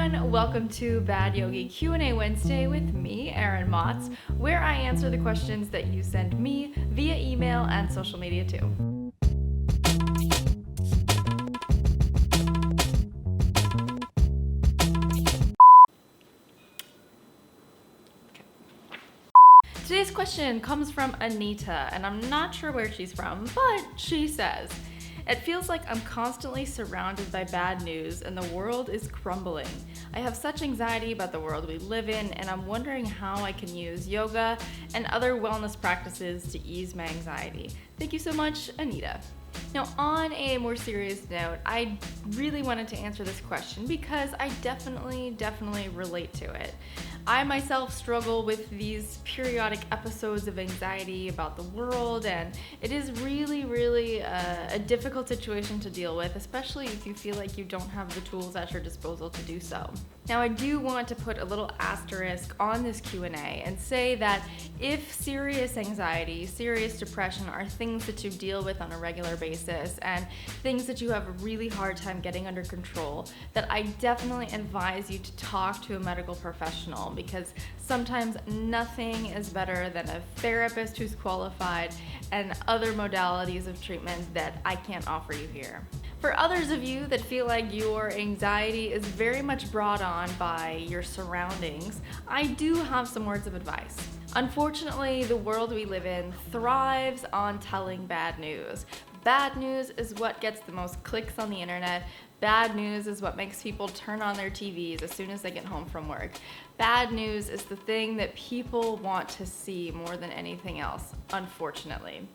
everyone, welcome to Bad Yogi Q&A Wednesday with me, Erin Motz, where I answer the questions that you send me via email and social media too. Today's question comes from Anita, and I'm not sure where she's from, but she says, "It feels like I'm constantly surrounded by bad news and the world is crumbling. I have such anxiety about the world we live in, and I'm wondering how I can use yoga and other wellness practices to ease my anxiety." Thank you so much, Anita. Now, on a more serious note, I really wanted to answer this question because I definitely relate to it. I myself struggle with these periodic episodes of anxiety about the world, and it is really a difficult situation to deal with, especially if you feel like you don't have the tools at your disposal to do so. Now, I do want to put a little asterisk on this Q&A and say that if serious anxiety, serious depression are things that you deal with on a regular basis and things that you have a really hard time getting under control, that I definitely advise you to talk to a medical professional, because sometimes nothing is better than a therapist who's qualified and other modalities of treatment that I can't offer you here. For others of you that feel like your anxiety is very much brought on by your surroundings, I do have some words of advice. Unfortunately, the world we live in thrives on telling bad news. Bad news is what gets the most clicks on the internet. Bad news is what makes people turn on their TVs as soon as they get home from work. Bad news is the thing that people want to see more than anything else, unfortunately.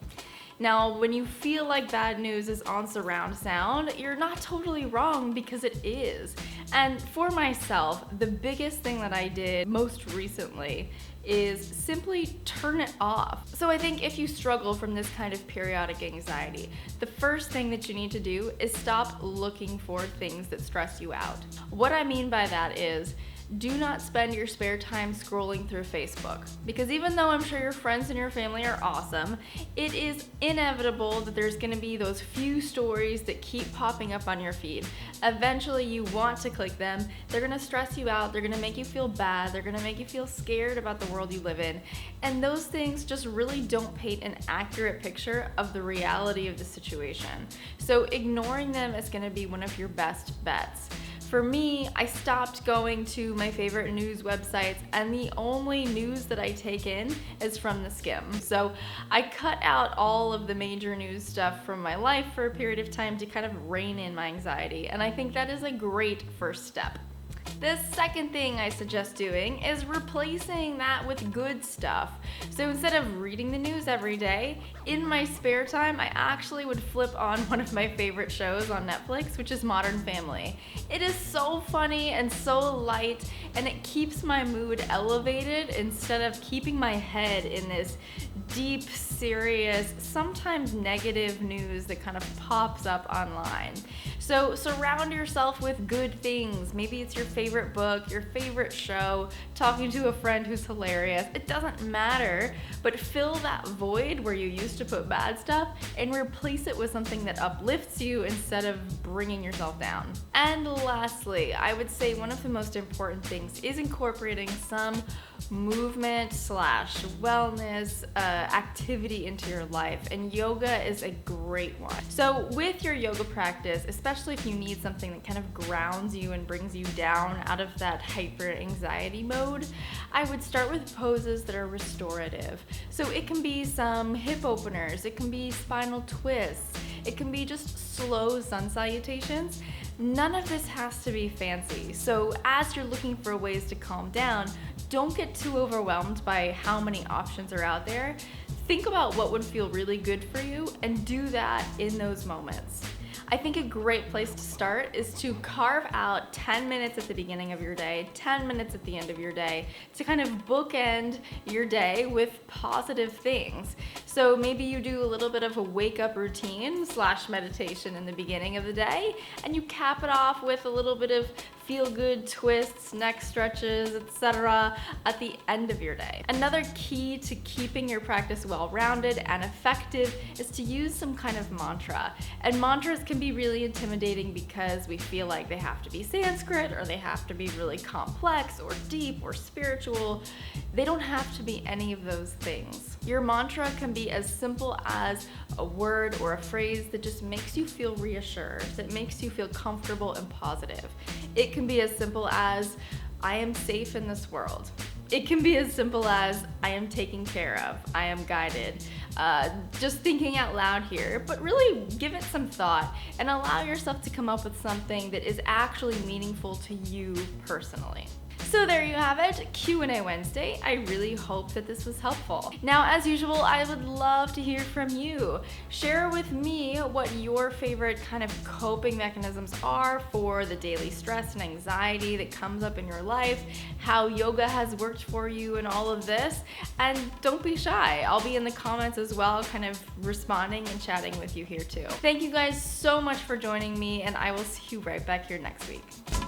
Now, when you feel like bad news is on surround sound, you're not totally wrong, because it is. And for myself, the biggest thing that I did most recently is simply turn it off. So I think if you struggle from this kind of periodic anxiety, the first thing that you need to do is stop looking for things that stress you out. What I mean by that is, do not spend your spare time scrolling through Facebook, because even though I'm sure your friends and your family are awesome, it is inevitable that there's going to be those few stories that keep popping up on your feed. Eventually you want to click them. They're going to stress you out. They're going to make you feel bad. They're going to make you feel scared about the world you live in. And those things just really don't paint an accurate picture of the reality of the situation. So ignoring them is going to be one of your best bets. For me, I stopped going to my favorite news websites, and the only news that I take in is from the skim. So I cut out all of the major news stuff from my life for a period of time to kind of rein in my anxiety, and I think that is a great first step. The second thing I suggest doing is replacing that with good stuff. So instead of reading the news every day, in my spare time, I actually would flip on one of my favorite shows on Netflix, which is Modern Family. It is so funny and so light, and it keeps my mood elevated instead of keeping my head in this deep, serious, sometimes negative news that kind of pops up online. So surround yourself with good things. Maybe it's your favorite book, your favorite show, talking to a friend who's hilarious. It doesn't matter, but fill that void where you used to put bad stuff and replace it with something that uplifts you instead of bringing yourself down. And lastly, I would say one of the most important things is incorporating some movement / wellness activity into your life, and yoga is a great one. So with your yoga practice, especially if you need something that kind of grounds you and brings you down out of that hyper anxiety mode, I would start with poses that are restorative. So it can be some hip openers, it can be spinal twists, it can be just slow sun salutations. None of this has to be fancy. So as you're looking for ways to calm down, don't get too overwhelmed by how many options are out there. Think about what would feel really good for you and do that in those moments. I think a great place to start is to carve out 10 minutes at the beginning of your day, 10 minutes at the end of your day, to kind of bookend your day with positive things. So maybe you do a little bit of a wake-up routine / meditation in the beginning of the day, and you cap it off with a little bit of feel-good twists, neck stretches, etc. at the end of your day. Another key to keeping your practice well-rounded and effective is to use some kind of mantra. And mantras can be really intimidating because we feel like they have to be Sanskrit or they have to be really complex or deep or spiritual. They don't have to be any of those things. Your mantra can be as simple as a word or a phrase that just makes you feel reassured, that makes you feel comfortable and positive. It can be as simple as, I am safe in this world. It can be as simple as, I am taken care of, I am guided. Just thinking out loud here, but really give it some thought and allow yourself to come up with something that is actually meaningful to you personally. So there you have it, Q&A Wednesday. I really hope that this was helpful. Now, as usual, I would love to hear from you. Share with me what your favorite kind of coping mechanisms are for the daily stress and anxiety that comes up in your life, how yoga has worked for you and all of this. And don't be shy. I'll be in the comments as well, kind of responding and chatting with you here too. Thank you guys so much for joining me, and I will see you right back here next week.